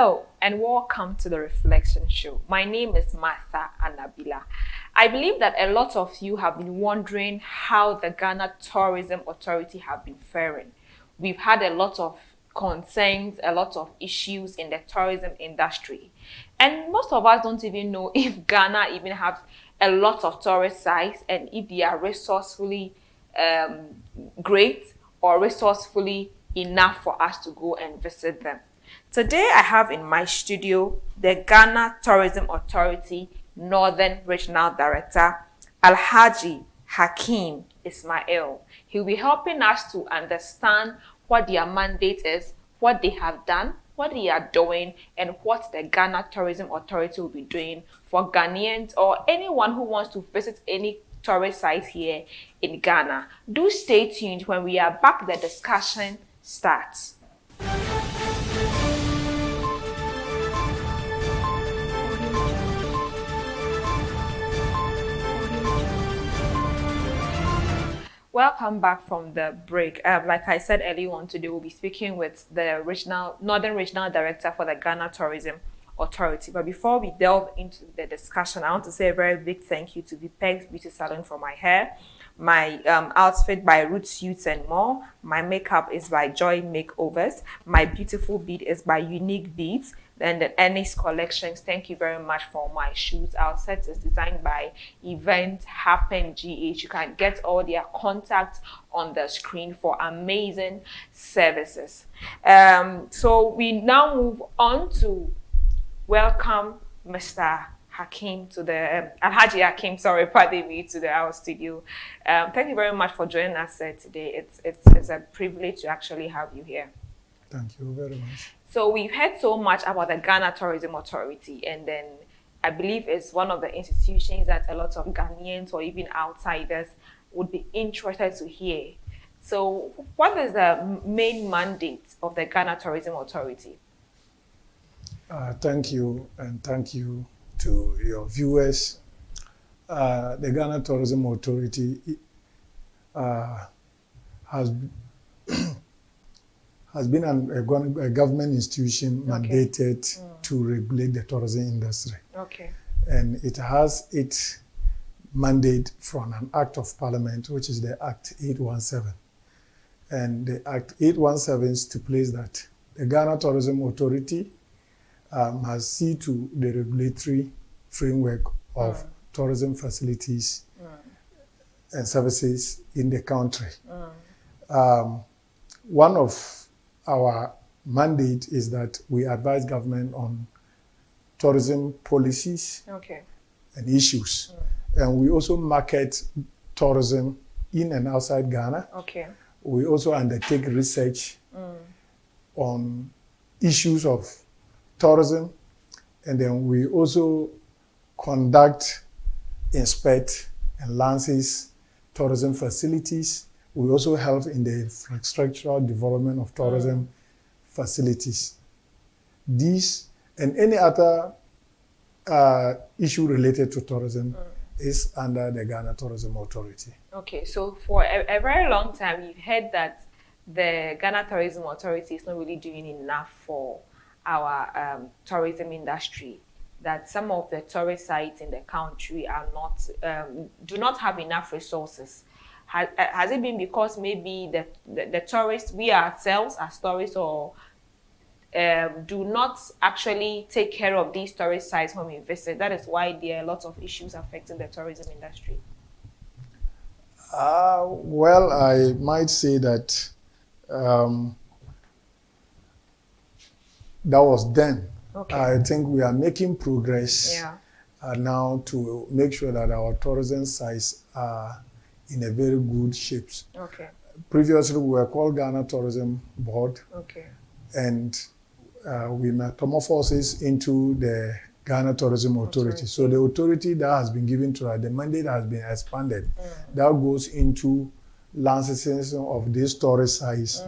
Hello and welcome to the Reflection Show. My name is Martha Anabila. I believe that a lot of you have been wondering how the Ghana Tourism Authority have been faring. We've had a lot of concerns, a lot of issues in the tourism industry. And most of us don't even know if Ghana even have a lot of tourist sites and if they are resourcefully great or resourcefully enough for us to go and visit them. Today, I have in my studio the Ghana Tourism Authority Northern Regional Director, Alhaji Hakeem Ismail. He'll be helping us to understand what their mandate is, what they have done, what they are doing, and what the Ghana Tourism Authority will be doing for Ghanaians or anyone who wants to visit any tourist site here in Ghana. Do stay tuned. When we are back, the discussion starts. Welcome back from the break. Like I said earlier on, today we'll be speaking with the Northern Regional Director for the Ghana Tourism Authority. But before we delve into the discussion, I want to say a very big thank you to Vipex Beauty Salon for my hair, my outfit by Roots Suits and More, my makeup is by Joy Makeovers, my beautiful bead is by Unique Beads, and the Ennis Collections. Thank you very much for my shoes. Our set is designed by Event Happen GH. You can get all their contacts on the screen for amazing services. So we now move on to welcome Mr. Hakeem to the Alhaji Hakeem, pardon me, to our studio. Thank you very much for joining us today. It's a privilege to actually have you here. Thank you very much. So we've heard so much about the Ghana Tourism Authority, and then I believe it's one of the institutions that a lot of Ghanaians or even outsiders would be interested to hear. So what is the main mandate of the Ghana Tourism Authority? Thank you, and thank you to your viewers. The Ghana Tourism Authority has been a government institution mandated to regulate the tourism industry. Okay. And it has its mandate from an Act of Parliament, which is the Act 817. And the Act 817 stipulates that the Ghana Tourism Authority has seen to the regulatory framework of tourism facilities and services in the country. One of our mandate is that we advise government on tourism policies and issues. And we also market tourism in and outside Ghana. We also undertake research on issues of tourism. And then we also conduct, inspect, and license tourism facilities. We also help in the infrastructural development of tourism facilities. These and any other issue related to tourism is under the Ghana Tourism Authority. Okay, so for a very long time, we've heard that the Ghana Tourism Authority is not really doing enough for our tourism industry, that some of the tourist sites in the country are not do not have enough resources. Has it been because maybe the tourists, we ourselves as tourists, or do not actually take care of these tourist sites when we visit? That is why there are a lot of issues affecting the tourism industry. Well, I might say that that was then. I think we are making progress now to make sure that our tourism sites are in a very good shape. Previously, we were called Ghana Tourism Board, and we metamorphosed into the Ghana Tourism Authority. So the authority that has been given to us, the mandate has been expanded. That goes into licensing of these tourist sites,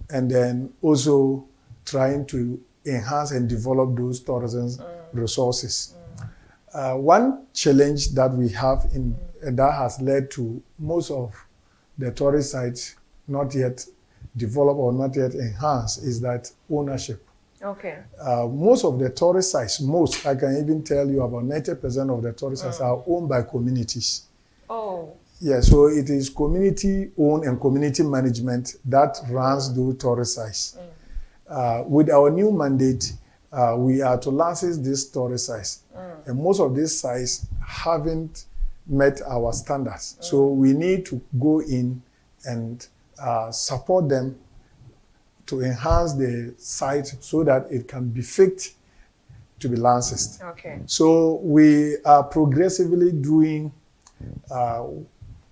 and then also trying to enhance and develop those tourism resources. One challenge that we have that has led to most of the tourist sites not yet developed or not yet enhanced is that ownership. Okay. Most of the tourist sites, I can even tell you about 90% of the tourist sites are owned by communities. Oh. Yeah, so it is community owned and community management that runs those tourist sites. With our new mandate, we are to license these tourist sites. And most of these sites haven't met our standards. So we need to go in and support them to enhance the site so that it can be fit to be licensed. Okay. So we are progressively doing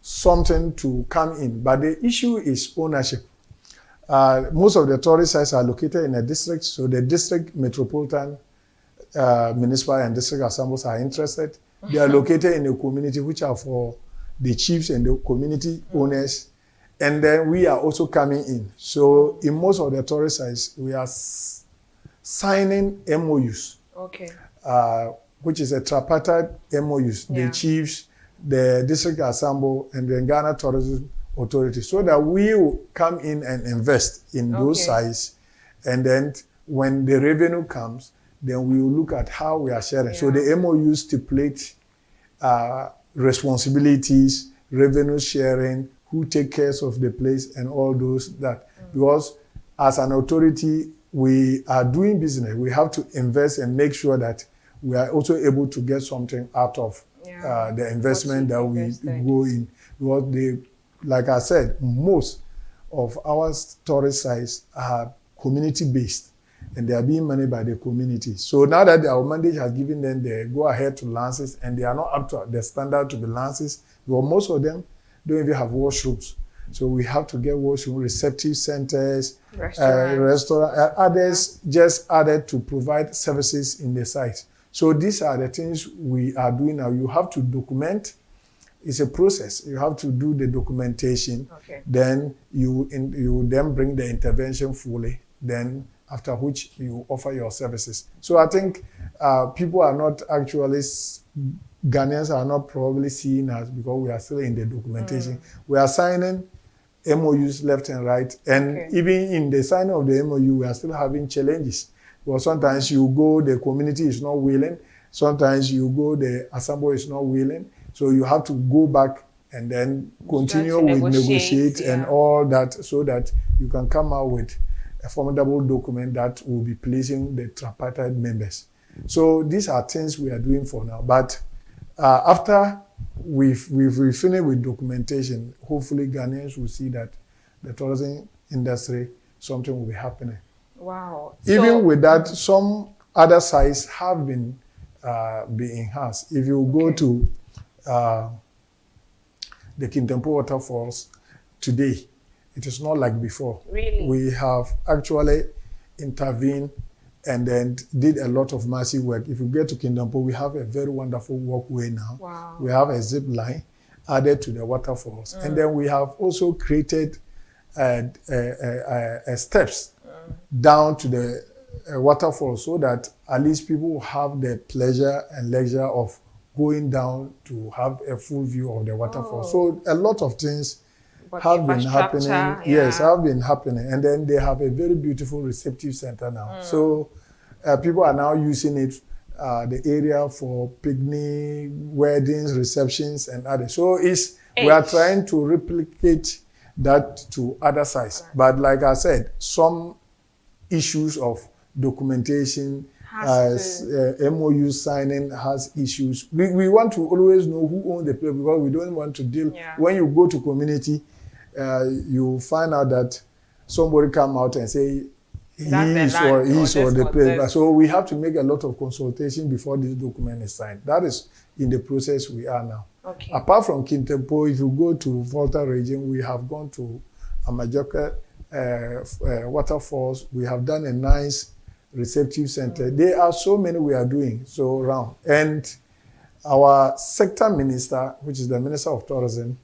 something to come in, but the issue is ownership. Most of the tourist sites are located in a district, so the district metropolitan municipal and district assemblies are interested. They are located in a community which are for the chiefs and the community owners. And then we are also coming in. So in most of the tourist sites, we are signing MOUs. Okay. Which is a tripartite MOUs. Yeah. The chiefs, the district assembly, and the Ghana Tourism Authority, so that we will come in and invest in those sites. And then when the revenue comes, then we will look at how we are sharing. Yeah. So the MOUs stipulate responsibilities, revenue sharing, who take care of the place and all those that. Because as an authority, we are doing business. We have to invest and make sure that we are also able to get something out of the investment that we go in. Because like I said, most of our tourist sites are community-based and they are being managed by the community. So now that our mandate has given them the go-ahead to license and they are not up to the standard to be licensed, well, most of them don't even have washrooms. So we have to get washroom, receptive centers, restaurants, others just added to provide services in the site. So these are the things we are doing now. You have to document. It's a process. You have to do the documentation. Okay. Then you then bring the intervention fully. Then after which you offer your services. So I think people are not actually, Ghanaians are not probably seeing us because we are still in the documentation. We are signing MOUs left and right. And even in the signing of the MOU, we are still having challenges. Because sometimes you go, the community is not willing. Sometimes you go, the assembly is not willing. So you have to go back and then continue with negotiate and all that so that you can come out with a formidable document that will be pleasing the tripartite members. So these are things we are doing for now. But after we've finished with documentation, hopefully Ghanaians will see that the tourism industry, something will be happening. Wow. Even with that, some other sites have been enhanced. If you go to the Kintampo waterfalls today, it is not like before. Really? We have actually intervened and then did a lot of massive work. If you get to Kintampo, we have a very wonderful walkway now. Wow. We have a zip line added to the waterfalls. And then we have also created steps down to the waterfall so that at least people will have the pleasure and leisure of going down to have a full view of the waterfall. So a lot of things have been happening. Yes, have been happening. And then they have a very beautiful receptive center now. So people are now using it, the area for picnic, weddings, receptions, and others. So we are trying to replicate that to other sites. But like I said, some issues of documentation, MOU signing has issues. We want to always know who owns the place because we don't want to deal. When you go to community, you find out that somebody come out and say he is or the place. So we have to make a lot of consultation before this document is signed. That is in the process we are now. Okay. Apart from Kintampo, if you go to Volta region, we have gone to Amajoka waterfalls. We have done a nice receptive center. There are so many we are doing so around. And our sector minister, which is the Minister of Tourism,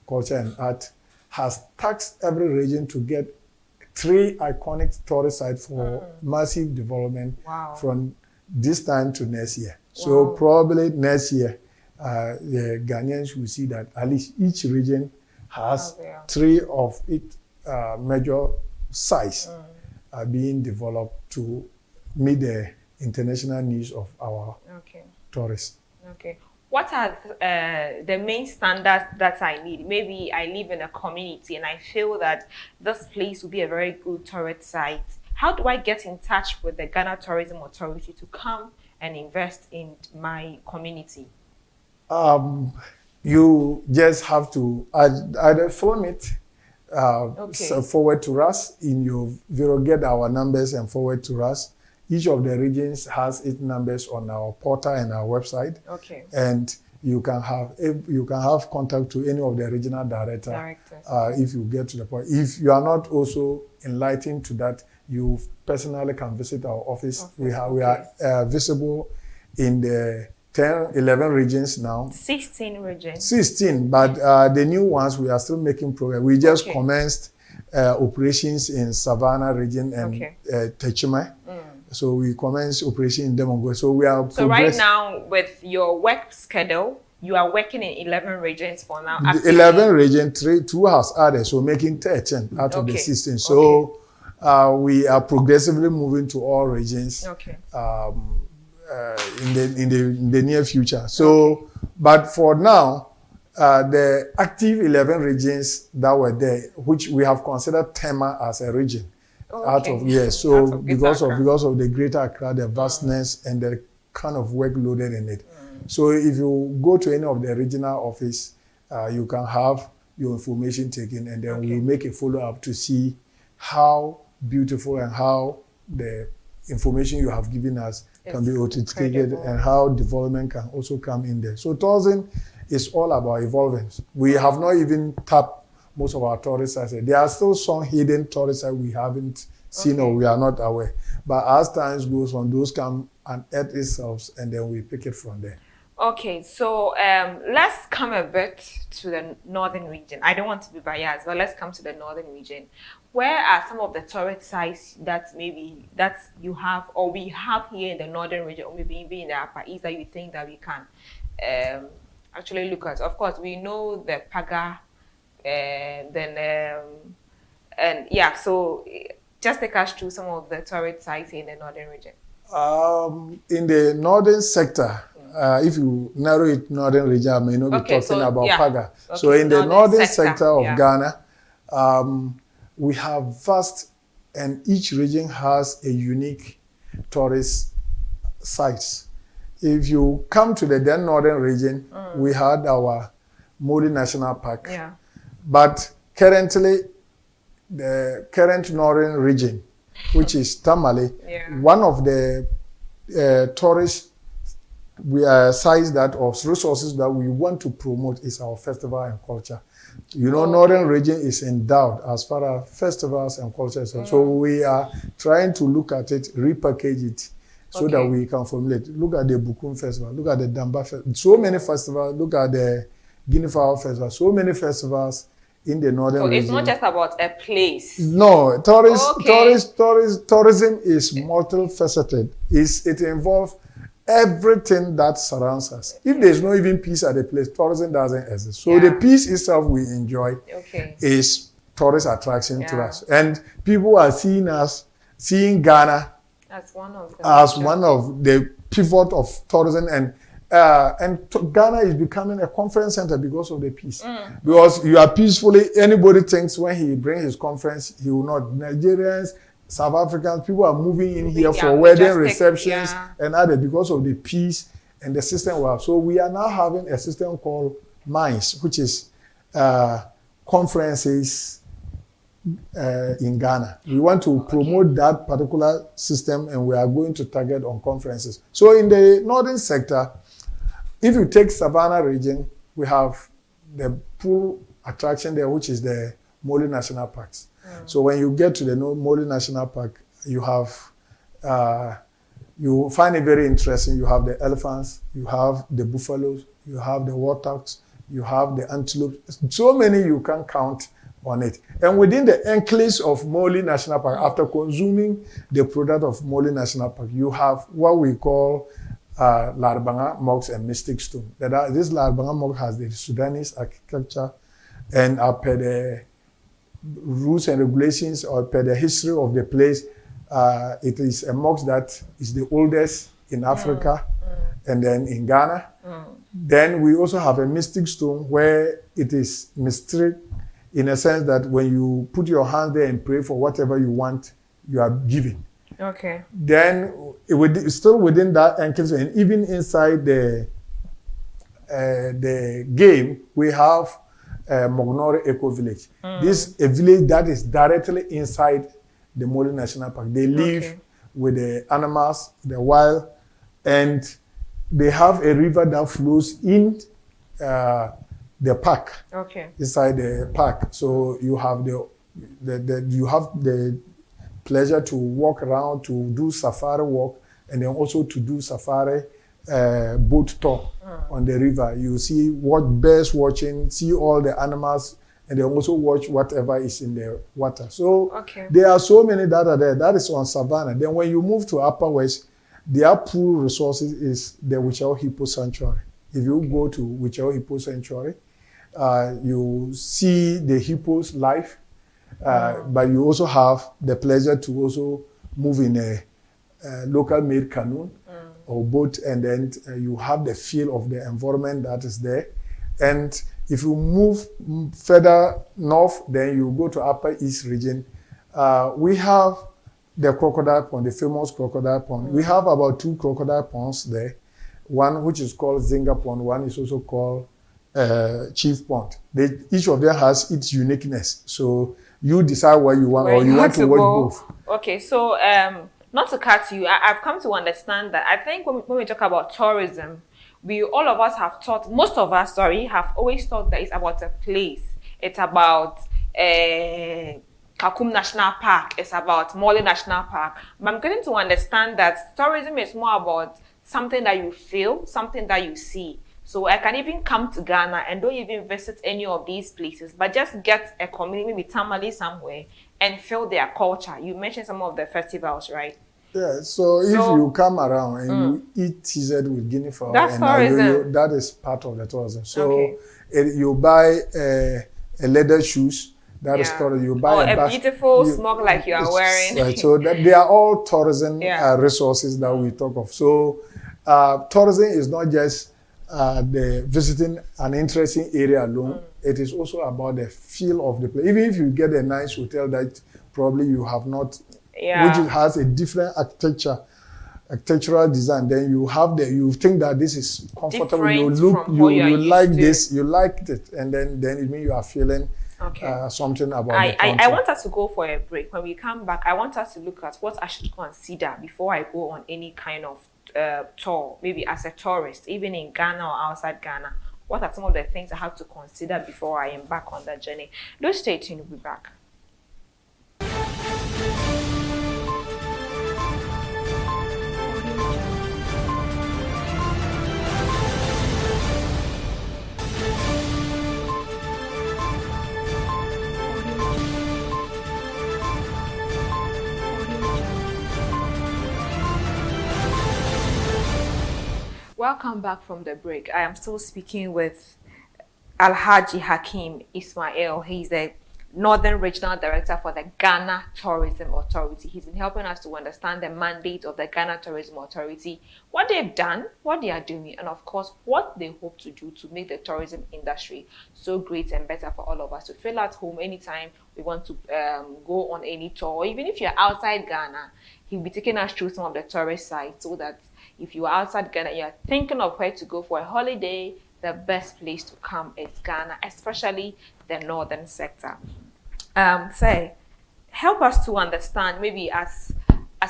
Culture and Art, has tasked every region to get 3 iconic tourist sites for massive development from this time to next year. So probably next year, the Ghanaians will see that at least each region has 3 of its major sites are being developed to meet the international needs of our tourists. Okay. What are the main standards that I need? Maybe I live in a community and I feel that this place will be a very good tourist site. How do I get in touch with the Ghana Tourism Authority to come and invest in my community? You just have to either film it, so forward to us in your video, get our numbers and forward to us. Each of the regions has its numbers on our portal and our website. Okay. And you can have contact to any of the regional directors. If you get to the point. If you are not also enlightened to that, you personally can visit our office. We are visible in the 11 regions now. 16 regions. 16, but the new ones, we are still making progress. We just commenced operations in Savannah region and Techima. So we commenced operation in Demongo. So we are. So right now, with your work schedule, you are working in 11 regions for now. 11 regions, 2 has added, so making 13 out of the 16. So we are progressively moving to all regions. In the near future. So, but for now, the active 11 regions that were there, which we have considered Tema as a region. Out of so because of the Greater Accra, the vastness and the kind of work loaded in it. So if you go to any of the regional office, you can have your information taken, and then we make a follow-up to see how beautiful and how the information you have given us can be authenticated and how development can also come in there. So tourism is all about evolving. We have not even tapped most of our tourist sites. There are still some hidden tourist sites we haven't seen or we are not aware. But as time goes on, those come and add itself, and then we pick it from there. Okay, so let's come a bit to the northern region. I don't want to be biased, but let's come to the northern region. Where are some of the tourist sites that you have or we have here in the northern region, or maybe even in the Upper East, that you think that we can actually look at? Of course, we know the Paga. So just take us through some of the tourist sites in the northern region. In the northern sector, if you narrow it northern region, I may not be talking about Paga. So in the northern sector of Ghana, we have vast, and each region has a unique tourist sites. If you come to the then northern region, we had our Modi National Park. But currently, the current northern region, which is Tamale, one of the tourist sites of resources that we want to promote is our festival and culture. You know, northern region is endowed as far as festivals and culture. So we are trying to look at it, repackage it, so that we can formulate. Look at the Bukum Festival, look at the Damba Festival, so many festivals, look at the Guinea Fowl Festival, so many festivals in the northern region. So it's not just about a place. No, tourism is multifaceted. It involves everything that surrounds us. If there's no even peace at the place, tourism doesn't exist. So the peace itself we enjoy is tourist attraction to us. And people are seeing Ghana as one of the pivot of tourism, and Ghana is becoming a conference center because of the peace. Because you are peacefully, anybody thinks when he brings his conference, he will not. Nigerians, South Africans, people are moving in here for wedding receptions and others because of the peace and the system we have. So we are now having a system called MICE, which is conferences in Ghana. We want to promote that particular system, and we are going to target on conferences. So in the northern sector, if you take Savannah region, we have the pool attraction there, which is the Moli National Parks. So when you get to the Moli National Park, you have, you find it very interesting. You have the elephants, you have the buffaloes, you have the warthogs, you have the antelopes. So many you can count on it. And within the enclaves of Moli National Park, after consuming the product of Moli National Park, you have what we call Larbanga Mosque and Mystic Stone. This Larbanga Mosque has the Sudanese architecture, and per the rules and regulations or per the history of the place, It is a mosque that is the oldest in Africa, and then in Ghana. Then we also have a mystic stone where it is mystic in a sense that when you put your hand there and pray for whatever you want, you are given. Okay. Then still within that enclave, and even inside the game, we have Mognore Eco Village. This is a village that is directly inside the Mole National Park. They live with the animals, the wild, and they have a river that flows in the park. Okay. Inside the park, so you have the pleasure to walk around, to do safari walk, and then also to do safari boat tour on the river. You see what birds watching, see all the animals, and then also watch whatever is in the water. So there are so many that are there. That is on Savannah. Then when you move to Upper West, their pool resources is the Wichao Hippo Sanctuary. If you go to Wichao Hippo Sanctuary, you see the hippos live, but you also have the pleasure to also move in a local made canoe or boat, and then you have the feel of the environment that is there. And if you move further north, then you go to Upper East region. We have the crocodile pond, the famous crocodile pond. We have about 2 crocodile ponds there. One which is called Zinga Pond, one is also called Chief Pond. Each of them has its uniqueness. So you decide what you want, or you want to watch both. Okay, so not to cut you, I've come to understand that I think when we talk about tourism, all of us have thought, most of us, have always thought that it's about a place. It's about Kakum National Park. It's about Mole National Park. But I'm getting to understand that tourism is more about something that you feel, something that you see. So I can even come to Ghana and don't even visit any of these places, but just get a community, maybe Tamale somewhere, and feel their culture. You mentioned some of the festivals, right? Yeah, so if you come around and you eat TZ with guinea fowl, that's tourism. That is part of the tourism. So you buy a leather shoes, that is tourism. You buy a beautiful smock like you are wearing. Right, so they are all tourism resources that we talk of. So tourism is not just the visiting an interesting area alone. It is also about the feel of the place. Even if you get a nice hotel that probably you have not, which has a different architectural design, then you think that this is comfortable. You like this, you liked it, and then it means you are feeling something about the country. I want us to go for a break. When we come back, I want us to look at what I should consider before I go on any kind of tour, maybe as a tourist, even in Ghana or outside Ghana. What are some of the things I have to consider before I embark on that journey? Do stay tuned, we'll be back. Welcome back from the break. I am still speaking with Alhaji Hakeem Ismail. He's the Northern Regional Director for the Ghana Tourism Authority. He's been helping us to understand the mandate of the Ghana Tourism Authority, what they've done, what they are doing, and of course, what they hope to do to make the tourism industry so great and better for all of us to feel at home anytime we want to go on any tour. Even if you're outside Ghana, he'll be taking us through some of the tourist sites so that if you are outside Ghana, you're thinking of where to go for a holiday, the best place to come is Ghana, especially the northern sector. Help us to understand, maybe as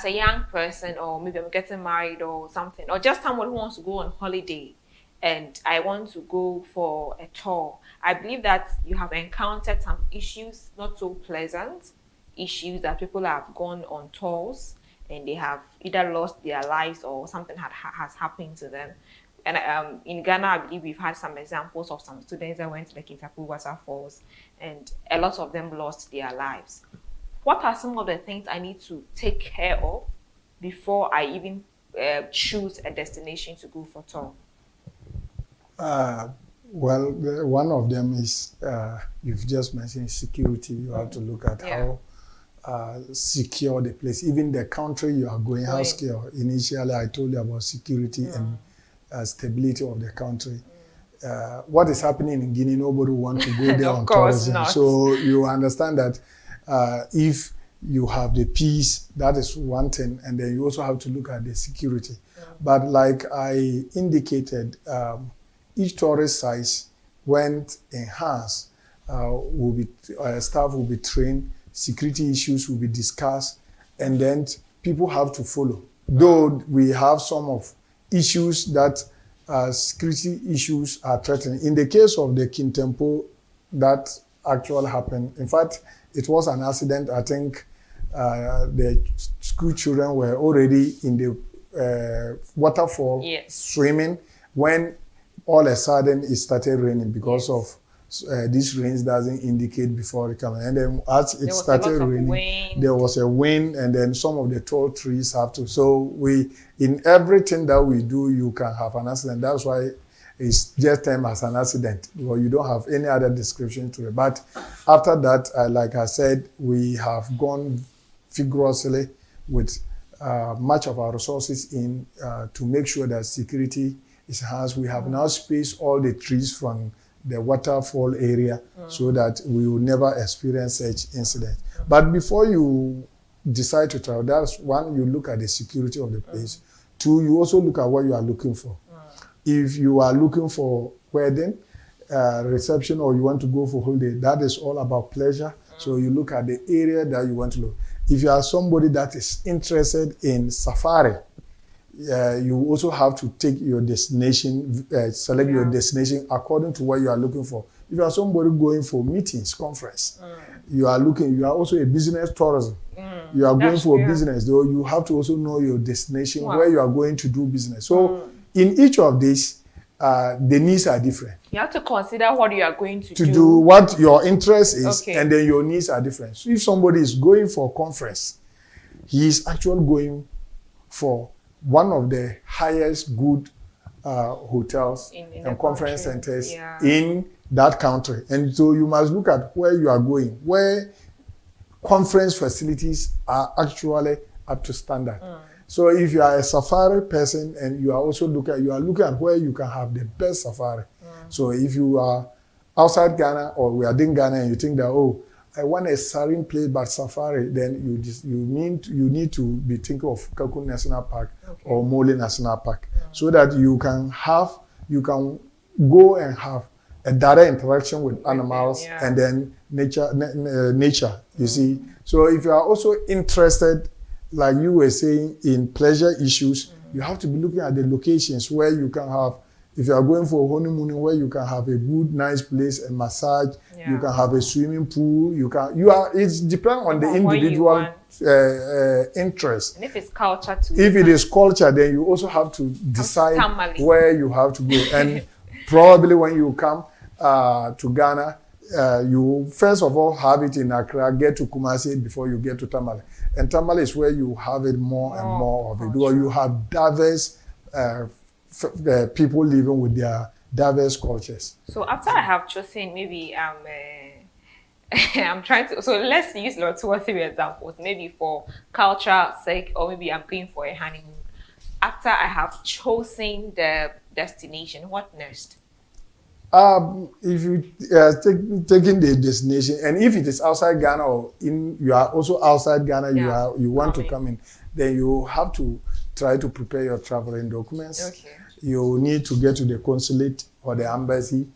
a young person, or maybe I'm getting married or something, or just someone who wants to go on holiday and I want to go for a tour. I believe that you have encountered some issues, not so pleasant issues, that people have gone on tours and they have either lost their lives or something has happened to them. And in Ghana, I believe we've had some examples of some students that went to the Kintapu waterfalls, and a lot of them lost their lives. What are some of the things I need to take care of before I even choose a destination to go for tour? Well, one of them is, you've just mentioned security. You have to look at how secure the place. Even the country you are going, how secure. Initially, I told you about security and stability of the country. What is happening in Guinea, nobody wants to go there on tourism. Not. So you understand that if you have the peace, that is one thing, and then you also have to look at the security. But like I indicated, each tourist site, when enhanced, staff will be trained, security issues will be discussed, and then people have to follow. Though we have some of issues that security issues are threatening. In the case of the Kintempo, that actually happened. In fact, it was an accident. I think the school children were already in the waterfall swimming when all of a sudden it started raining because of this rain doesn't indicate before it comes. And then as it started raining, there was a wind, and then some of the tall trees have to. So in everything that we do, you can have an accident. That's why it's just termed as an accident, because you don't have any other description to it. But after that, like I said, we have gone vigorously with much of our resources in to make sure that security is enhanced. We have now spaced all the trees from the waterfall area so that we will never experience such incidents. But before you decide to travel, that's one, you look at the security of the place. Two, you also look at what you are looking for. If you are looking for wedding, reception, or you want to go for holiday, that is all about pleasure. So you look at the area that you want to look. If you are somebody that is interested in safari, you also have to take your destination, select your destination according to what you are looking for. If you are somebody going for meetings, conference, you are also a business tourism. You are going for business, though you have to also know your destination, where you are going to do business. So in each of these, the needs are different. You have to consider what you are going to do. To do what your interest is, and then your needs are different. So if somebody is going for a conference, he is actually going for one of the highest good hotels and conference centers in that country. And so you must look at where you are going, where conference facilities are actually up to standard. So if you are a safari person and you are also looking at where you can have the best safari. So if you are outside Ghana or we are in Ghana and you think that, I want a serene place but safari, then you need to be thinking of Kakun National Park or Mole National Park, so that you can go and have a direct interaction with animals and then nature, you see. So if you are also interested, like you were saying, in pleasure issues, you have to be looking at the locations where you can have, if you are going for a honeymoon, where you can have a good, nice place, a massage, you can have a swimming pool, it depends on the individual interest. And if it's culture too. If it is culture, then you also have to decide where you have to go. And probably when you come to Ghana, you first of all have it in Accra, get to Kumasi before you get to Tamale. And Tamale is where you have it more and more of it. Or you have diverse people living with their diverse cultures. So after I have chosen, maybe I'm trying to, so let's use like 2 or 3 examples, maybe for culture sake, or maybe I'm going for a honeymoon. After I have chosen the destination, what next? If you taking the destination, and if it is outside Ghana or you are also outside Ghana, you want to come in, then you have to try to prepare your traveling documents. You need to get to the consulate or the embassy,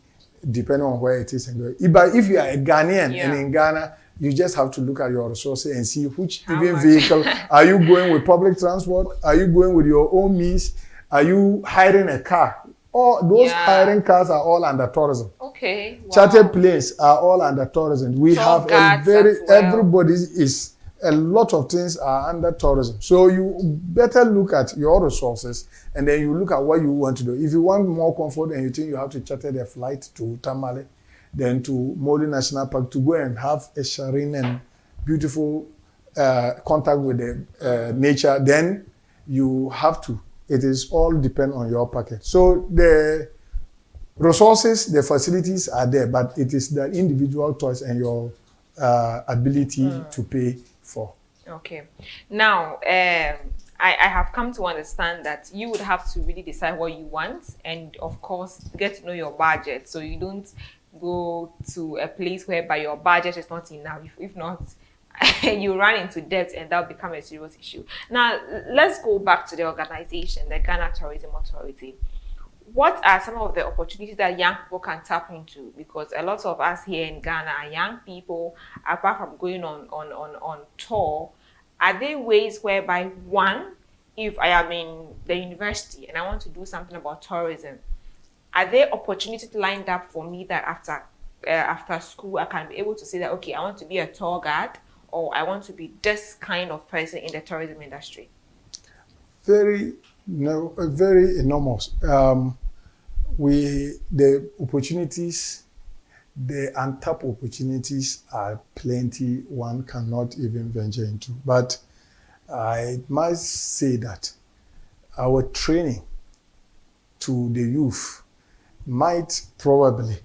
depending on where it is. But if you are a Ghanaian and in Ghana, you just have to look at your resources and see which vehicle. Are you going with public transport? Are you going with your own means? Are you hiring a car? All those hiring cars are all under tourism. Chartered planes are all under tourism. We have everybody is, a lot of things are under tourism. So you better look at your resources, and then you look at what you want to do. If you want more comfort and you think you have to charter a flight to Tamale, then to Mole National Park, to go and have a serene and beautiful contact with the nature, then you have to. It is all depend on your package. So the resources, the facilities are there, but it is the individual choice and your ability to pay for. Okay. Now, I have come to understand that you would have to really decide what you want and, of course, get to know your budget. So you don't go to a place whereby your budget is not enough. If not, you run into debt and that'll become a serious issue. Now, let's go back to the organization, the Ghana Tourism Authority. What are some of the opportunities that young people can tap into? Because a lot of us here in Ghana are young people, apart from going on tour. Are there ways whereby, one, if I am in the university and I want to do something about tourism, are there opportunities lined up for me that after school I can be able to say that, okay, I want to be a tour guide or I want to be this kind of person in the tourism industry? Very enormous. The opportunities, the untapped opportunities are plenty. One cannot even venture into. But I must say that our training to the youth might probably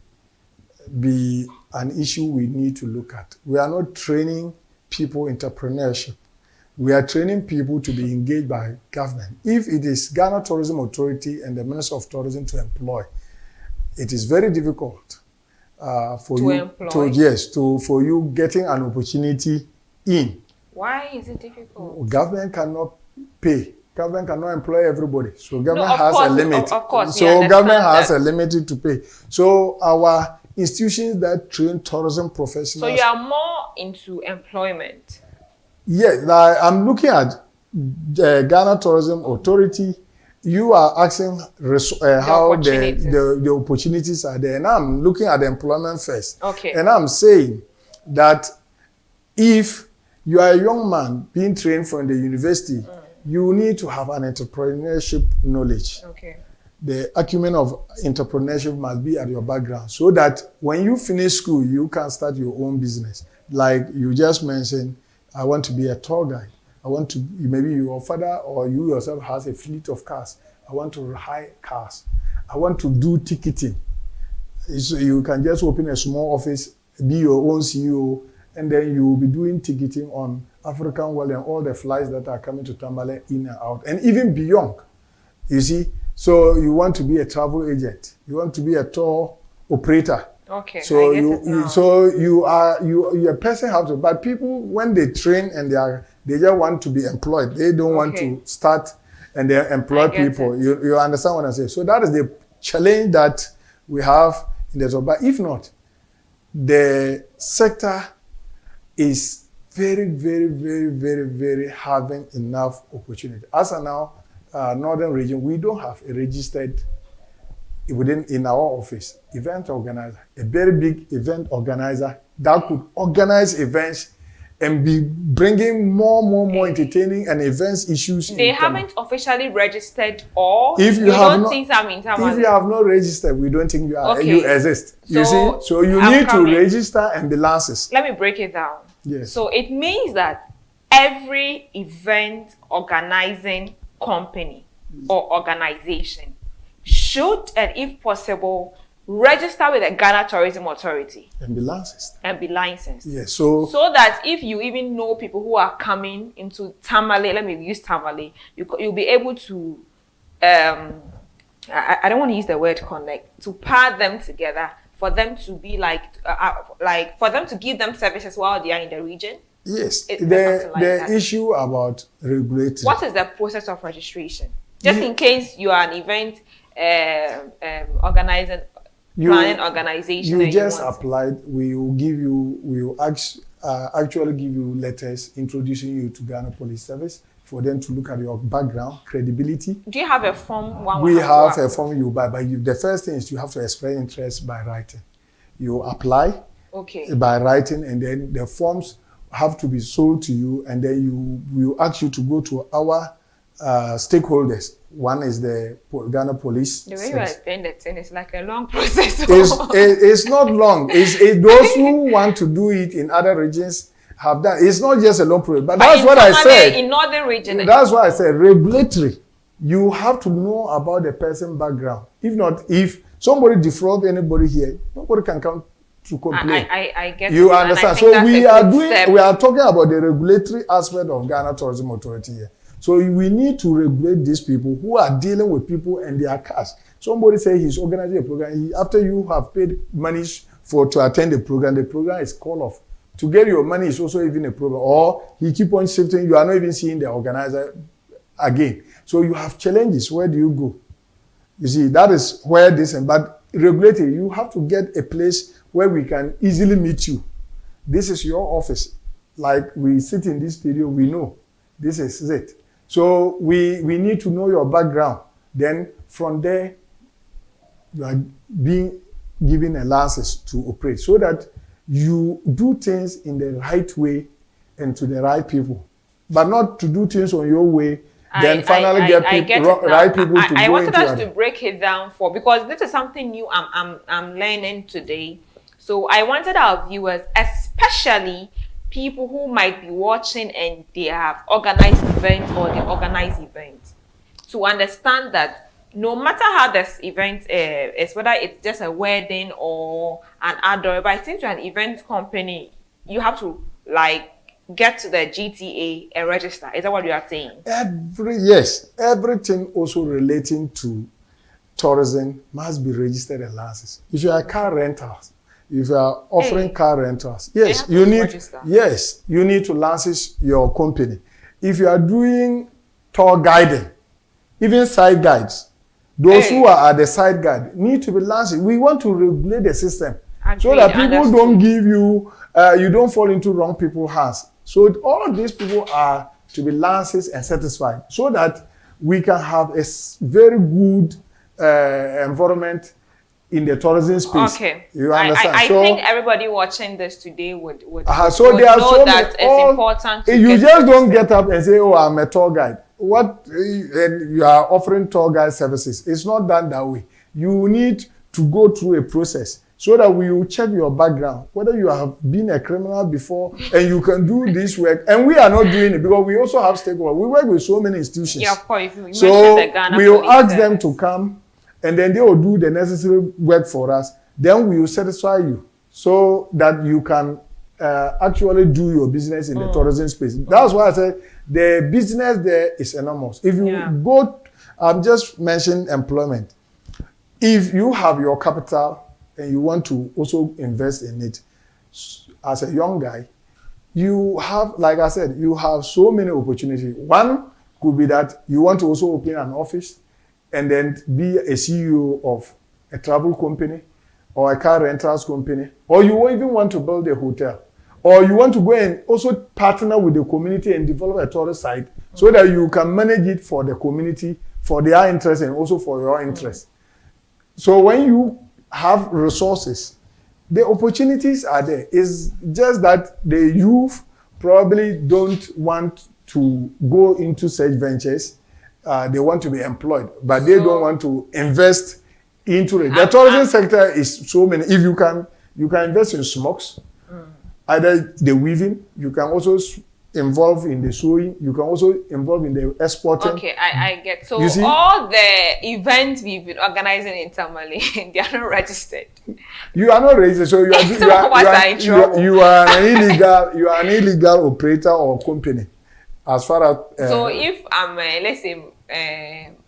be an issue we need to look at. We are not training people entrepreneurship. We are training people to be engaged by government. If it is Ghana Tourism Authority and the Minister of Tourism to employ, it is very difficult for you getting an opportunity in. Why is it difficult? Government cannot pay. Government cannot employ everybody. So government has a limit. Of course, so government has a limit to pay. So our institutions that train tourism professionals. So you are more into employment. Yes, I'm looking at Ghana Tourism Authority. You are asking how the opportunities are there. And I'm looking at the employment first. Okay. And I'm saying that if you are a young man being trained from the university, you need to have an entrepreneurship knowledge. Okay. The acumen of entrepreneurship must be at your background so that when you finish school, you can start your own business. Like you just mentioned, I want to be a tour guide. I want to, maybe your father or you yourself has a fleet of cars. I want to hire cars. I want to do ticketing. So you can just open a small office, be your own CEO, and then you will be doing ticketing on African World and all the flights that are coming to Tamale in and out, and even beyond. You see? So you want to be a travel agent. You want to be a tour operator. Okay. So you a person have to, but people when they train and they just want to be employed. They don't want to start and they employ people. You understand what I say? So that is the challenge that we have in the job. But if not, the sector is very, very, very, very, very having enough opportunity. As of now, Northern region, we don't have a registered in our office event organizer, a very big event organizer that could organize events and be bringing more entertaining and events issues. They haven't officially registered, or if you don't think some in Tamale. If you have not registered, we don't think you exist. You see, so you need to register and be licensed. Let me break it down. Yes. So it means that every event organizing company or organization should, and if possible, register with the Ghana Tourism Authority. And be licensed. Yes. So that if you even know people who are coming into Tamale, let me use Tamale, you'll be able to, I don't want to use the word connect, to pair them together for them to be for them to give them services while they are in the region. Yes. The issue about regulating. What is the process of registration? Just in case you are an event planning organization. You just applied. We will actually give you letters introducing you to Ghana Police Service for them to look at your background, credibility. Do you have a form? We have a form you buy, but the first thing is you have to express interest by writing. You apply by writing, and then the forms have to be sold to you, and then we will ask you to go to our stakeholders. One is the Ghana Police. The way you explain that thing is like a long process. It's not long. It's those who want to do it in other regions have done. It's not just a long process. But that's what I said. In northern region. That's why I said regulatory. You have to know about the person's background. If not, if somebody defraud anybody here, nobody can come to complain. I get you it, understand. So we are talking about the regulatory aspect of Ghana Tourism Authority here. So we need to regulate these people who are dealing with people and their cash. Somebody say he's organizing a program. After you have paid money to attend the program is called off. To get your money is also even a problem. Or he keep on shifting. You are not even seeing the organizer again. So you have challenges. Where do you go? You see, that is where this, but regulating, you have to get a place where we can easily meet you. This is your office. Like we sit in this studio, we know this is it. So we need to know your background. Then from there, you are being given a license to operate so that you do things in the right way and to the right people, but not to do things on your way. Then finally get right people to go into it. I wanted us to break it down because this is something new I'm learning today. So I wanted our viewers, especially people who might be watching and they have organized events or they organize events, to understand that no matter how this event is, whether it's just a wedding or an outdoor, but I think to an event company, you have to get to the GTA and register. Is that what you are saying? Yes. Everything also relating to tourism must be registered and licensed. If you are car rentals, if you are offering car rentals, yes, you need to license your company. If you are doing tour guiding, even side guides, those who are at the side guide need to be licensed. We want to regulate the system so that people don't give you, you don't fall into wrong people's hands. So all of these people are to be licensed and satisfied so that we can have a very good environment in the tourism space. Okay. You understand? I think everybody watching this today would know that it's important to you just don't get up and say, oh, I'm a tour guide. And you are offering tour guide services. It's not done that way. You need to go through a process so that we will check your background, whether you have been a criminal before and you can do this work. And we are not doing it because we also have stakeholders. We work with so many institutions. Yeah, of course. So we will ask them to come and then they will do the necessary work for us. Then we will satisfy you so that you can actually do your business in the tourism space. That's why I said the business there is enormous. If you go, just mentioned employment. If you have your capital and you want to also invest in it, as a young guy, you have, like I said, you have so many opportunities. One could be that you want to also open an office and then be a CEO of a travel company or a car rentals company, or you even want to build a hotel, or you want to go and also partner with the community and develop a tourist site so that you can manage it for the community, for their interest and also for your interest. So when you have resources, the opportunities are there. It's just that the youth probably don't want to go into such ventures. They want to be employed, but they don't want to invest into it. The tourism sector is so many. If you can invest in smokes, either the weaving, you can also involve in the sewing, you can also involve in the exporting. Okay, I get. So all the events we've been organizing in Tamale, they are not registered. You are not registered, so you are an illegal operator or company. As far as so if I'm let's say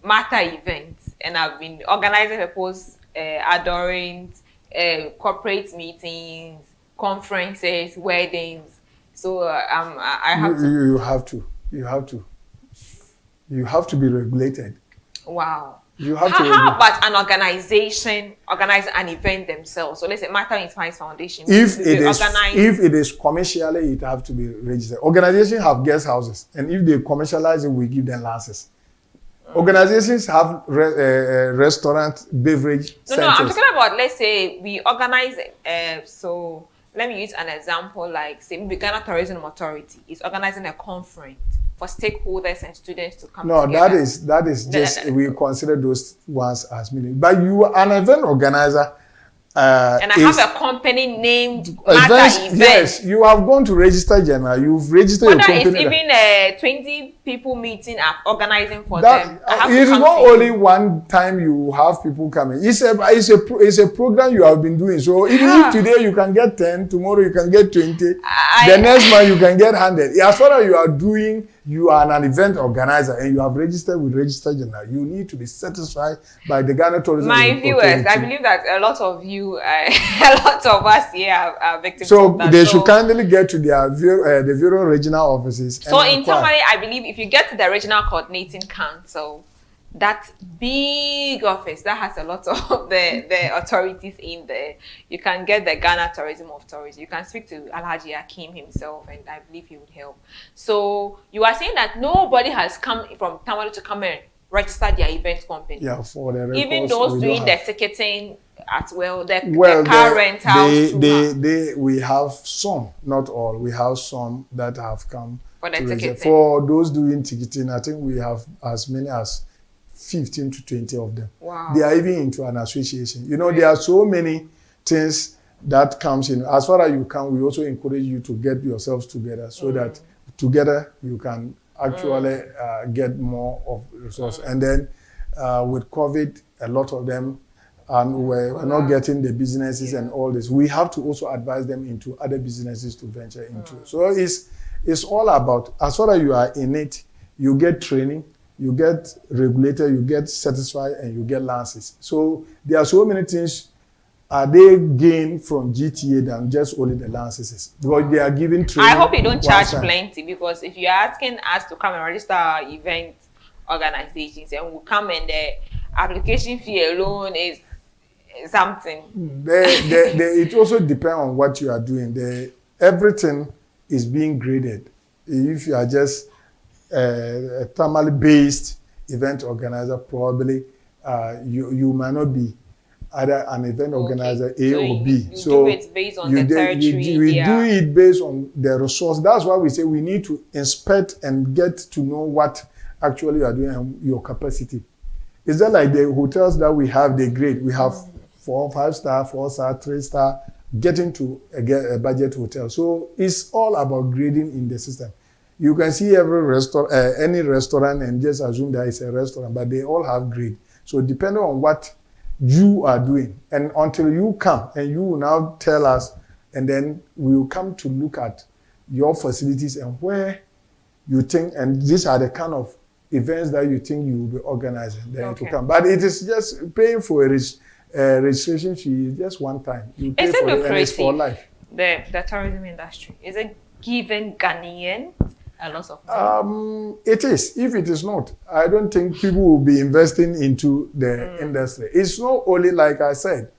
Martha events and I've been organizing people's adorings, corporate meetings, conferences, weddings. So I have you have to be regulated. Wow. You have how about an organization organize an event themselves? So let's say Martha Inspires Foundation. If it is commercially, it have to be registered. Organizations have guest houses, and if they commercialize it, we give them licenses. Organizations have restaurant, beverage centers. No, I'm talking about, let's say we organize so let me use an example, like say maybe Ghana Tourism Authority is organizing a conference for stakeholders and students to come together. No, that is just we consider those ones as meaning. But you are an event organizer. and I have a company named Matter Event. Yes, you have gone to register general. You've registered a company. It's even 20 people meeting I'm organizing for them. It's not only one time you have people coming. It's a program you have been doing. So even if today you can get 10, tomorrow you can get 20, the next month you can get 100. As far as you are an event organizer and you have registered with Register General, you need to be satisfied by the Ghana Tourism My viewers, I believe that a lot of you, a lot of us here are victims of that. So they should kindly get to the Bureau regional offices. So in summary, I believe if you get to the Regional Coordinating Council, that big office that has a lot of the authorities in there, you can get the Ghana Tourism Authority. You can speak to Alhaji Akim himself, and I believe he would help. So you are saying that nobody has come from Tamale to come and register their event company. Yeah, for the records, even those doing the ticketing as well, the car rentals. We have some, not all. We have some that have come for the ticketing. For those doing ticketing, I think we have as many as 15 to 20 of them. Wow. They are even into an association. You know, there are so many things that comes in. As far as you can, we also encourage you to get yourselves together so that together you can actually get more of resource. And then with COVID, a lot of them were not getting the businesses and all this. We have to also advise them into other businesses to venture into. So it's all about, as far as you are in it, you get training, you get regulated, you get satisfied, and you get licenses. So there are so many things they gain from GTA than just only the licenses, because they are giving training. I hope you don't charge plenty, because if you're asking us to come and register our event organizations and we'll come and the application fee alone is something. It also depends on what you are doing. Everything is being graded. If you are just a Tamale-based event organizer, probably you might not be either an event organizer A or B. You do it based on the territory. We do it based on the resource. That's why we say we need to inspect and get to know what actually you are doing and your capacity. It's just like the hotels that we have, they grade. We have 4, 5-star, 4-star, 3-star, getting to a budget hotel. So it's all about grading in the system. You can see any restaurant and just assume that it's a restaurant, but they all have grade. So depending on what you are doing, and until you come and you will now tell us, and then we will come to look at your facilities and where you think, and these are the kind of events that you think you will be organizing then to come. But it is just paying for a registration fee just one time. You pay for it and it's for life. The tourism industry, is it giving Ghanaians a lot of money? It is. If it is not, I don't think people will be investing into the industry. It's not only, like I said,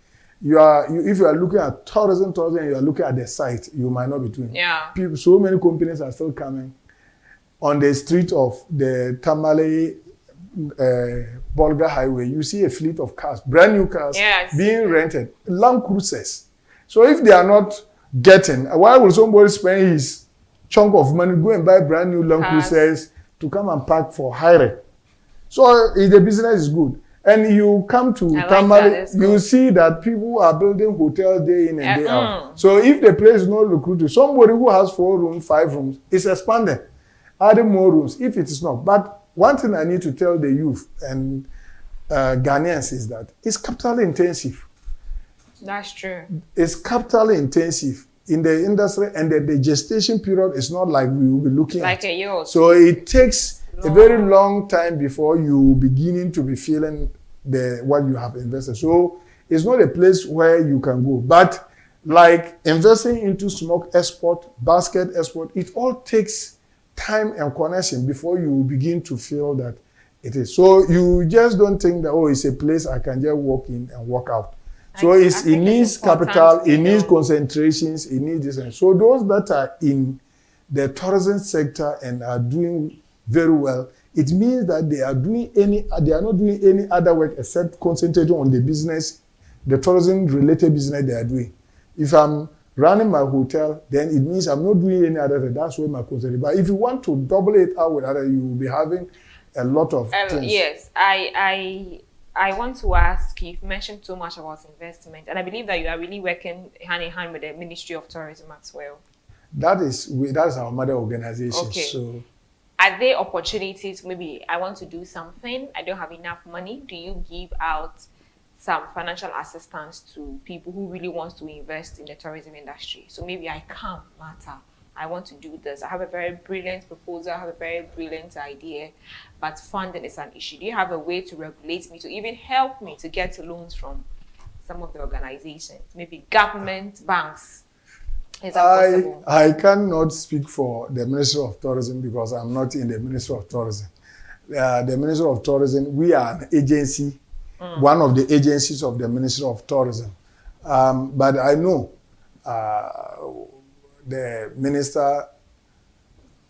if you are looking at tourism, and you are looking at the site, you might not be doing. Yeah. So many companies are still coming on the street of the Tamale Bolga Highway. You see a fleet of cars, brand new cars, being rented, Land Cruisers. So if they are not getting, why will somebody spend his chunk of money, go and buy brand new Land Cruisers to come and park for hire? So the business is good. And you come to Tamale, you see that people are building hotels day in and day out. So if the place is not lucrative, somebody who has 4 rooms, 5 rooms is expanding, adding more rooms if it is not. But one thing I need to tell the youth and Ghanaians is that it's capital intensive. That's true. It's capital intensive in the industry, and the gestation period is not like we will be looking like a year or two. So it takes a very long time before you beginning to be feeling what you have invested. So it's not a place where you can go. But like investing into smoke export, basket export, it all takes time and connection before you begin to feel that it is. So you just don't think that, oh, it's a place I can just walk in and walk out. So it needs capital, it needs concentrations, it needs this. And so those that are in the tourism sector and are doing very well, it means that they are not doing any other work except concentrating on the business, the tourism related business they are doing. If I'm running my hotel, then it means I'm not doing any other thing. That's where my concentration. But if you want to double it out with other, you will be having a lot of things. Yes, I I want to ask you, you've mentioned so much about investment, and I believe that you are really working hand in hand with the Ministry of Tourism as well. That's our mother organization. Okay. So, are there opportunities? Maybe I want to do something, I don't have enough money. Do you give out some financial assistance to people who really want to invest in the tourism industry? So maybe I come, Martha, I want to do this. I have a very brilliant proposal, I have a very brilliant idea, but funding is an issue. Do you have a way to regulate me, to even help me to get loans from some of the organizations, maybe government, banks? Is that possible? I cannot speak for the Ministry of Tourism because I'm not in the Ministry of Tourism. The Ministry of Tourism, we are an agency, one of the agencies of the Ministry of Tourism. But I know the minister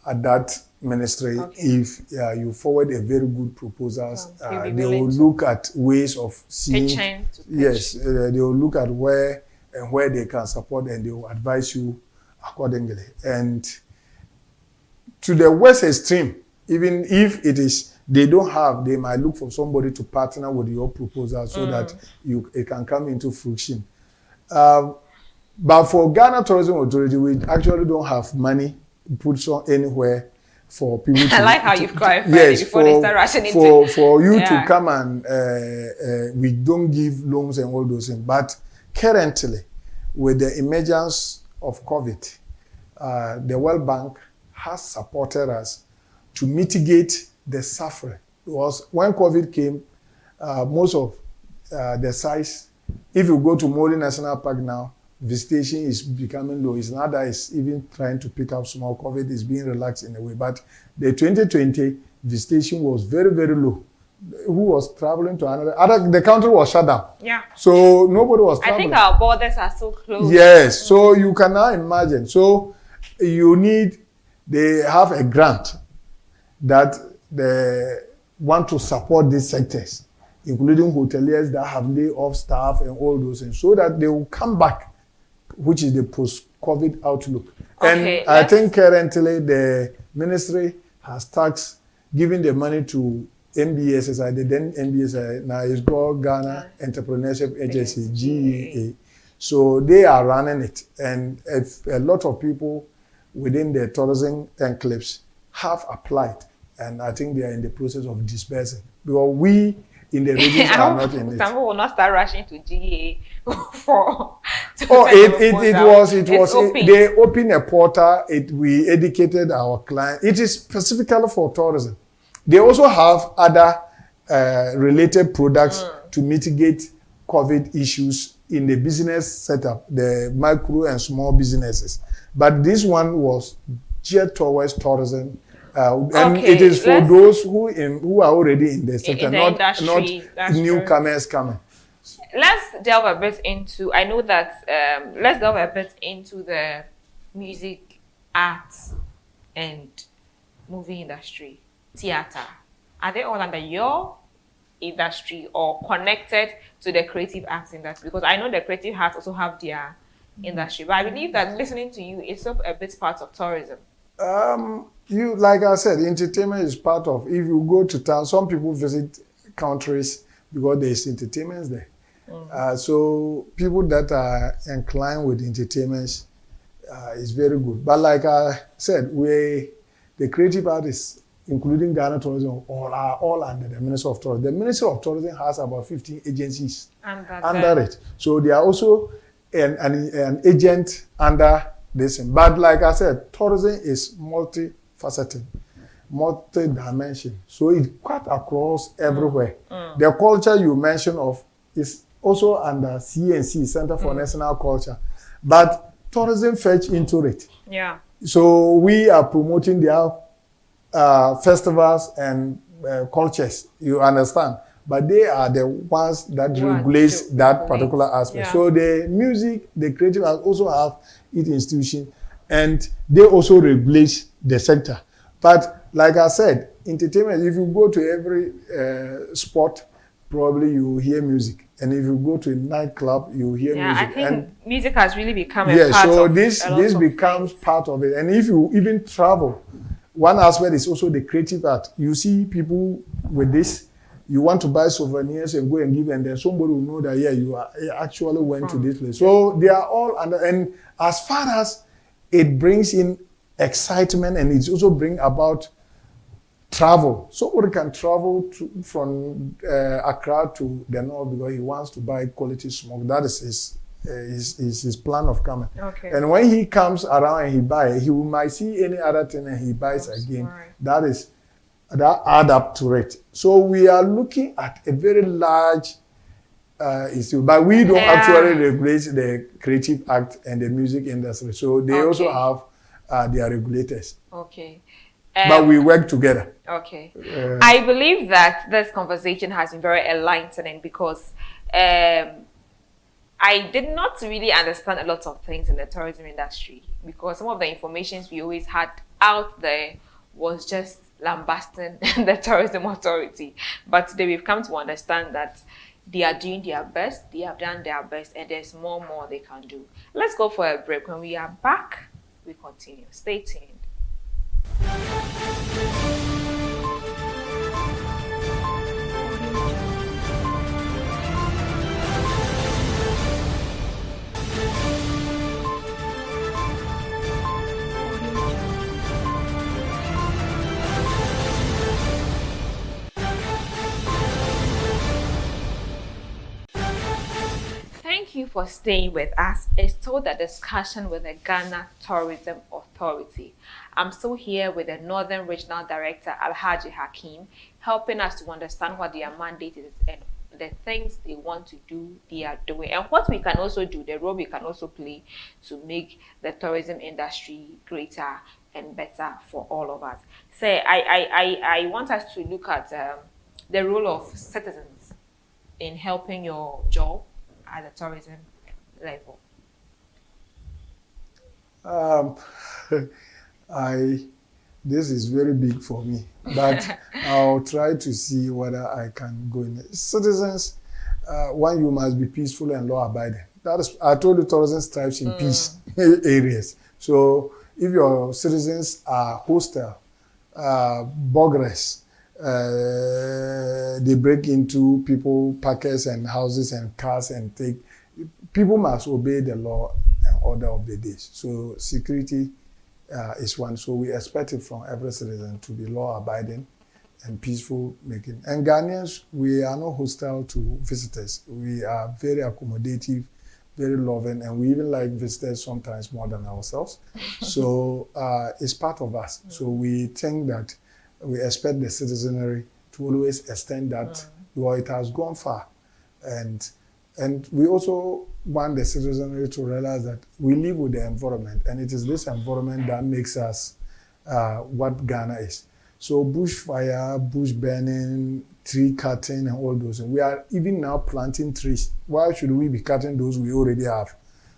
at that ministry, if you forward a very good proposals, they will look at ways of seeing. Yes, they will look at where they can support, and they will advise you accordingly. And to the worst extreme, even if it is they don't have, they might look for somebody to partner with your proposal so that it can come into fruition. But for Ghana Tourism Authority, we actually don't have money put anywhere for people to... I like how you've clarified it before they start rushing into... For you to come and we don't give loans and all those things. But currently, with the emergence of COVID, the World Bank has supported us to mitigate the suffering. Because when COVID came, most of the size, if you go to Mori National Park now, visitation is becoming low. It's not that it's even trying to pick up small. COVID is being relaxed in a way. But the 2020 visitation was very, very low. Who was traveling to another, the country was shut down. Yeah. So nobody was traveling. I think our borders are so close. Yes. So you can now imagine. So they have a grant that they want to support these sectors, including hoteliers that have laid off staff and all those things, so that they will come back, which is the post-COVID outlook. Okay, and I think currently the ministry has taxed giving the money to MBSSI, the then MBSI, now is called Ghana Entrepreneurship Agency, GEA. So they are running it. And a lot of people within the tourism enclaves have applied. And I think they are in the process of dispersing. Because we in the regions are not in it. Some people will not start rushing to GEA for... They opened a portal, we educated our clients. It is specifically for tourism. They also have other related products to mitigate COVID issues in the business setup, the micro and small businesses. But this one was geared towards tourism. And it is for those who are already in the sector, not newcomers coming. Let's delve a bit into, I know that, let's delve a bit into the music, arts, and movie industry. Theater, are they all under your industry or connected to the creative arts industry? Because I know the creative arts also have their industry, but I believe that listening to you is a bit part of tourism. Like I said, entertainment is part of. If you go to town, some people visit countries because there is entertainment there. So people that are inclined with entertainment is very good. But like I said, the creative artists, including Ghana Tourism, are all under the Ministry of Tourism. The Ministry of Tourism has about 15 agencies under it. So they are also an agent under this. But like I said, tourism is multifaceted, multi-dimension. So it's quite across everywhere. The culture you mentioned of is also under CNC, Center for National Culture. But tourism fetch into it. Yeah. So we are promoting their festivals and cultures, you understand, but they are the ones that regulate that particular aspect. So the music, the creative also have its institution, and they also regulate the sector. But like I said, entertainment, if you go to every sport, probably you hear music, and if you go to a nightclub, you hear music. I think music has really become a part so of this becomes part of it. And if you even travel, one aspect is also the creative art. You see people with this you want to buy souvenirs and go and give, and then somebody will know that, yeah, you actually went to this place. So they are all under, and as far as it brings in excitement, and it's also bring about travel. Somebody can travel from Accra to the north because he wants to buy quality smoke. That is his plan of coming. Okay. And when he comes around and he buys, he might see any other thing and he buys again. Right. That add up to it. So we are looking at a very large issue, but we don't actually regulate the creative act and the music industry. So they also have their regulators. Okay. But we work together. Okay. I believe that this conversation has been very enlightening because I did not really understand a lot of things in the tourism industry, because some of the information we always had out there was just lambasting the tourism authority. But today we've come to understand that they are doing their best, they have done their best, and there's more they can do. Let's go for a break. When we are back, we continue. Stay tuned. Thank you for staying with us. It's still the discussion with the Ghana Tourism Authority. I'm still here with the Northern Regional Director, Alhaji Hakeem, helping us to understand what their mandate is and the things they want to do, they are doing, and what we can also do, the role we can also play to make the tourism industry greater and better for all of us. So I want us to look at the role of citizens in helping your job at the tourism level. This is very big for me, but I'll try to see whether I can go in. Citizens, one, you must be peaceful and law-abiding. That is, I told you, tourism thrives in peace areas. So if your citizens are hostile, bogus, they break into people, parkers and houses and cars and take, people must obey the law and order of the day. So security is one. So we expect it from every citizen to be law-abiding and peaceful making. And Ghanaians, we are not hostile to visitors. We are very accommodative, very loving, and we even like visitors sometimes more than ourselves. So it's part of us. So we think that we expect the citizenry to always extend that, because it has gone far. And we also want the citizenry to realize that we live with the environment, and it is this environment that makes us what Ghana is. So bushfire, bush burning, tree cutting, and all those. And we are even now planting trees. Why should we be cutting those we already have?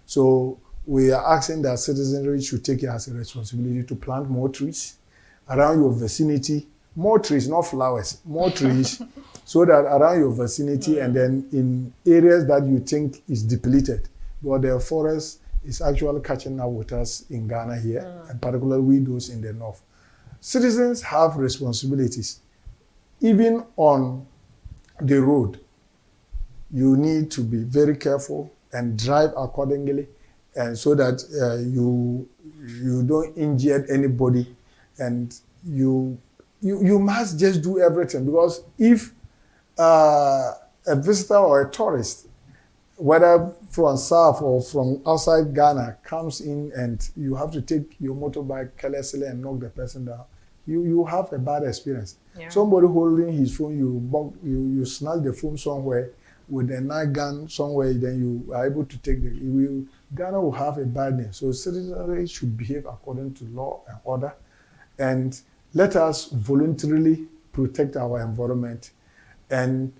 So we are asking that citizenry should take it as a responsibility to plant more trees around your vicinity. More trees, not flowers, more trees, so that around your vicinity and then in areas that you think is depleted. But the forest is actually catching up with us in Ghana here, and particularly those in the north. Citizens have responsibilities. Even on the road, you need to be very careful and drive accordingly, and so that you don't injure anybody, and you must just do everything, because if a visitor or a tourist, whether from south or from outside Ghana, comes in and you have to take your motorbike carelessly and knock the person down, you have a bad experience. Yeah. Somebody holding his phone, you snatch the phone somewhere with a night gun somewhere, then you are able to take Ghana will have a bad name. So citizens should behave according to law and order, and let us voluntarily protect our environment, and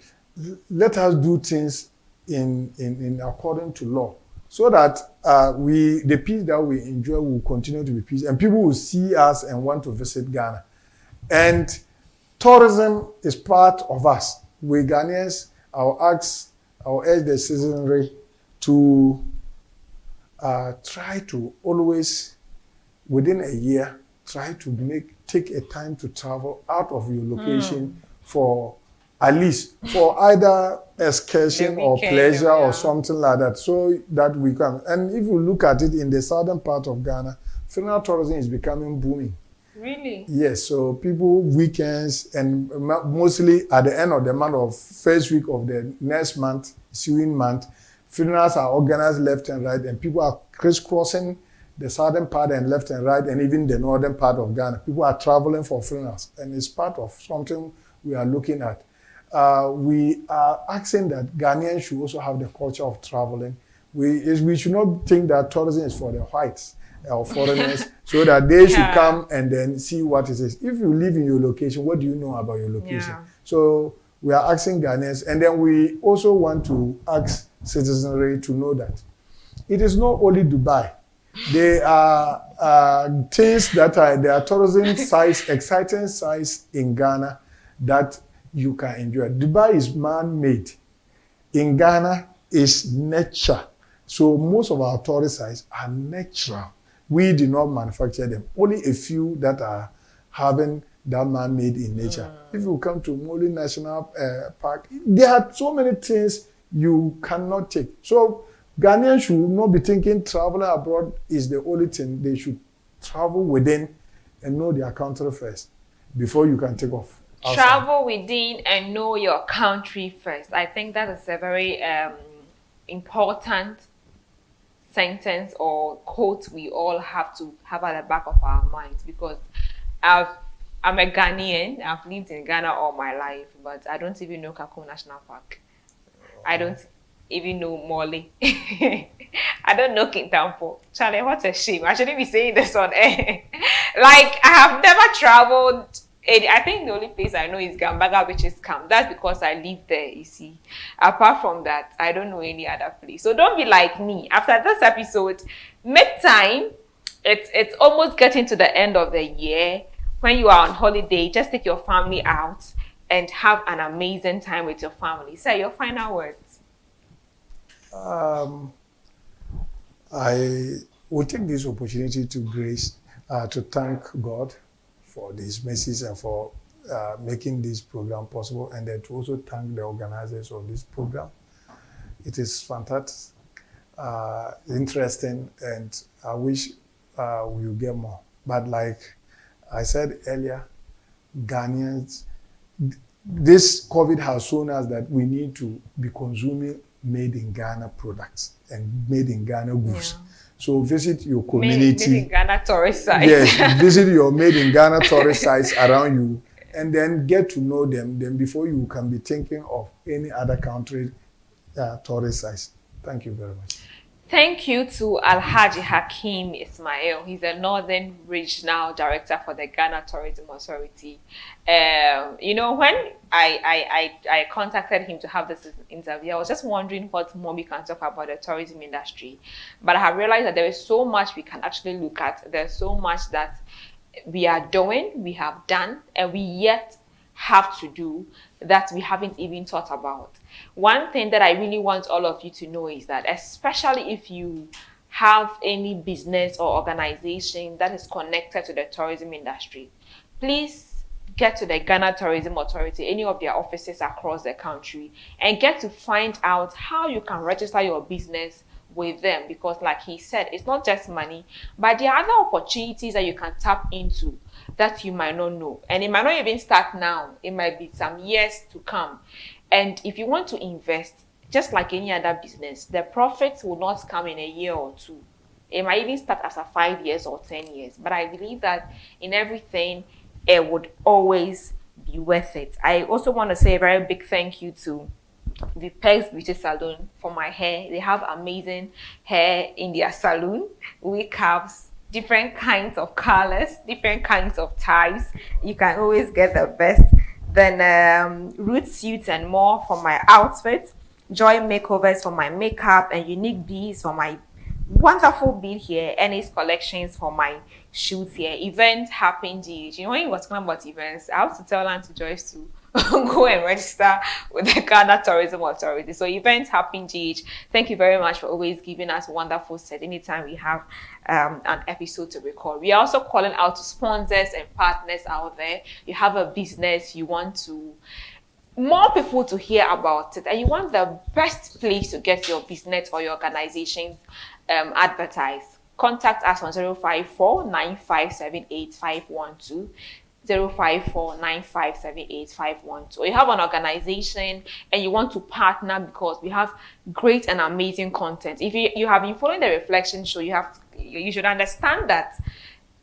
let us do things in according to law, so that the peace that we enjoy will continue to be peace, and people will see us and want to visit Ghana. And tourism is part of us. We Ghanaians, I'll urge the citizenry to try to always, within a year, try to take a time to travel out of your location for at least for either excursion or pleasure or something like that, so that we can. And if you look at it in the southern part of Ghana, funeral tourism is becoming booming. Really? Yes, so people weekends and mostly at the end of the month or first week of the next month, ensuing month, funerals are organized left and right, and people are crisscrossing the southern part and left and right, and even the northern part of Ghana. People are traveling for funerals, and it's part of something we are looking at. We are asking that Ghanaians should also have the culture of traveling. We should not think that tourism is for the whites or foreigners, so that they should come and then see what it is. If you live in your location, what do you know about your location? Yeah. So we are asking Ghanaians, and then we also want to ask citizenry to know that it is not only Dubai. There are things that there are tourism sites, exciting sites in Ghana that you can enjoy. Dubai is man-made. In Ghana, is nature. So most of our tourist sites are natural. We do not manufacture them. Only a few that are having that man-made in nature. If you come to Moli National Park, there are so many things you cannot take. So Ghanaians should not be thinking traveling abroad is the only thing. They should travel within and know their country first before you can take off outside. Travel within and know your country first. I think that is a very important sentence or quote we all have to have at the back of our minds, because I'm a Ghanaian. I've lived in Ghana all my life, but I don't even know Kakum National Park. I don't even know Moli. I don't know Kintampo. Charlie, what a shame. I shouldn't be saying this on air. Like, I have never traveled. I think the only place I know is Gambaga, which is Camp. That's because I live there, you see. Apart from that, I don't know any other place. So don't be like me. After this episode, make time. It's almost getting to the end of the year. When you are on holiday, just take your family out and have an amazing time with your family. Say your final words. I will take this opportunity to thank God for these messages and for making this program possible, and then to also thank the organizers of this program. It is fantastic, interesting, and I wish we will get more. But like I said earlier, Ghanaians, this COVID has shown us that we need to be consuming made in Ghana products and made in Ghana goods. Yeah. So visit your community. Made in Ghana tourist sites. Yes, visit your made in Ghana tourist sites around you, and then get to know them. Then before you can be thinking of any other country tourist sites. Thank you very much. Thank you to Alhaji Hakeem Ismail. He's a Northern Regional Director for the Ghana Tourism Authority. You know, when I contacted him to have this interview, I was just wondering what more we can talk about the tourism industry. But I have realized that there is so much we can actually look at. There's so much that we are doing, we have done, and we yet have to do that we haven't even thought about. One thing that I really want all of you to know is that, especially if you have any business or organization that is connected to the tourism industry, please get to the Ghana Tourism Authority, any of their offices across the country, and get to find out how you can register your business with them. Because like he said, it's not just money, but there are other opportunities that you can tap into that you might not know. And it might not even start now. It might be some years to come. And if you want to invest, just like any other business, the profits will not come in a year or two. It might even start after 5 years or 10 years. But I believe that in everything, it would always be worth it. I also want to say a very big thank you to the Pegs Beauty Salon for my hair. They have amazing hair in their salon. Wig caps, different kinds of colors, different kinds of ties. You can always get the best. Then Root Suits and more for my outfits. Joy Makeovers for my makeup, and Unique Beads for my wonderful bead here. Ace Collections for my shoots here. Events happen, GH. You know, when you was talking about events, I have to tell Auntie Joyce to go and register with the Ghana Tourism Authority. So events happen, GH. Thank you very much for always giving us wonderful set anytime we have an episode to record. We are also calling out to sponsors and partners out there. You have a business, you want to more people to hear about it, and you want the best place to get your business or your organization advertised, contact us on 054 9578 512. 054 9578 512. You have an organization and you want to partner because we have great and amazing content. If you have been following the Reflection Show, you should understand that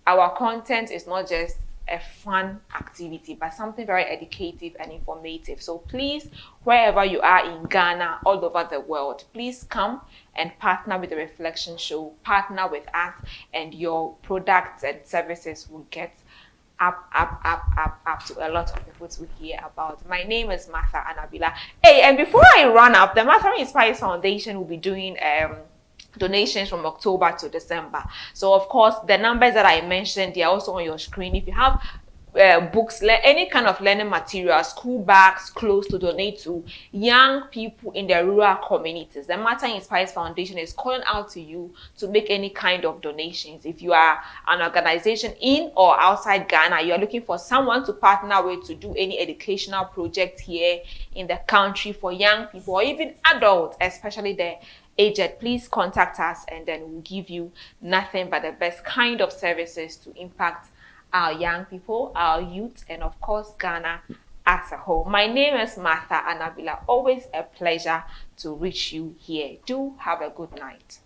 our content is not just a fun activity, but something very educative and informative. So please, wherever you are in Ghana, all over the world, please come and partner with the Reflection Show, partner with us, and your products and services will get up to a lot of people to hear about. My name is Martha Anabila. Hey, and before I run up, the Martha Inspires Foundation will be doing donations from October to December. So of course, the numbers that I mentioned, they are also on your screen. If you have books, any kind of learning material, school bags, clothes to donate to young people in the rural communities, the Martha Inspires Foundation is calling out to you to make any kind of donations. If you are an organization in or outside Ghana, you are looking for someone to partner with to do any educational project here in the country for young people or even adults, especially the aged, please contact us, and then we'll give you nothing but the best kind of services to impact our young people, our youth, and of course Ghana as a whole. My name is Martha Anabila. Always a pleasure to reach you here. Do have a good night.